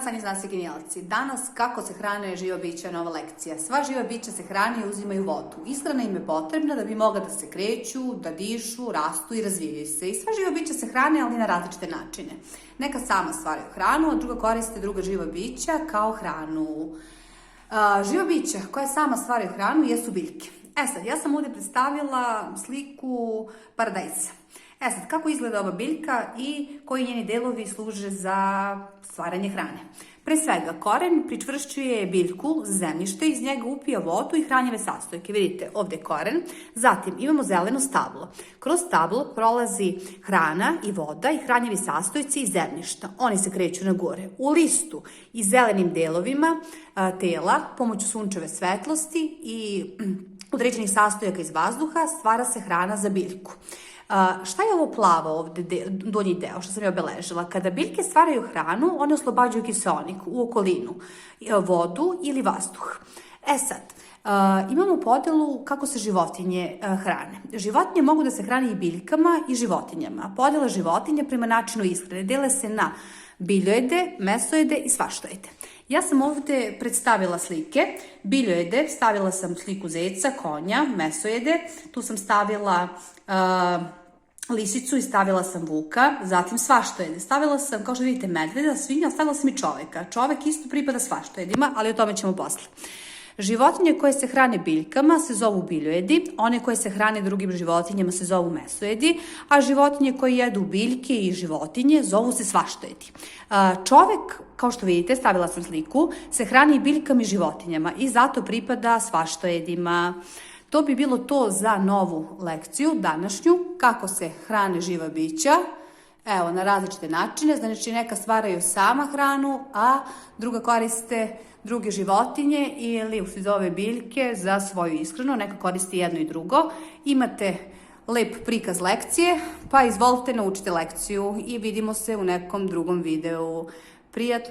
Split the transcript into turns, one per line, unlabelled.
dan, sanji znanstvi genijalci. Danas kako se hrane živa bića, nova lekcija. Sva živa bića se hrane i uzimaju vodu. Ishrana im je potrebna da bi mogla da se kreću, da dišu, rastu i razvijaju se. I sva živa bića se hrane, ali na različite načine. Neka sama stvaraju hranu, a druga koriste druga živa bića kao hranu. Živa bića koja sama stvaraju hranu jesu biljke. Sad, ja sam ovdje predstavila sliku paradajza. Sad, kako izgleda ova biljka i koji njeni delovi služe za stvaranje hrane? Pre svega, koren pričvršćuje biljku za zemljište, iz njega upija vodu i hranjive sastojke. Vidite, ovdje je koren. Zatim imamo zeleno stablo. Kroz stablo prolazi hrana i voda i hranjivi sastojci iz zemljišta. Oni se kreću na gore. U listu i zelenim delovima tela, pomoću sunčeve svetlosti i određenih sastojaka iz vazduha, stvara se hrana za biljku. Šta je ovo plavo ovdje, donji deo, što sam je obeležila? Kada biljke stvaraju hranu, one oslobađaju kiseonik u okolinu, vodu ili vazduh. Sad, imamo podelu kako se životinje hrane. Životinje mogu da se hrane i biljkama i životinjama. Podela životinja prema načinu ishrane dele se na biljojede, mesojede i svaštojede. Ja sam ovdje predstavila slike. Biljojede, stavila sam sliku zeca, konja, mesojede, tu sam stavila lisicu i stavila sam vuka, zatim svaštojede. Stavila sam, kao što vidite, medveda, svinja, stavila sam i čoveka. Čovek isto pripada svaštojedima, ali o tome ćemo posle. Životinje koje se hrane biljkama se zovu biljojedi, one koje se hrane drugim životinjama se zovu mesojedi, a životinje koje jedu biljke i životinje zovu se svaštojedi. Čovek, kao što vidite, stavila sam sliku, se hrani i biljkama i životinjama i zato pripada svaštojedima. To bi bilo to za novu lekciju, današnju, kako se hrane živa bića. Evo, na različite načine, znači neka stvaraju sama hranu, a druga koriste druge životinje ili ove biljke za svoju ishranu, neka koristi jedno i drugo. Imate lep prikaz lekcije, pa izvolite naučite lekciju i vidimo se u nekom drugom videu. Prijatno!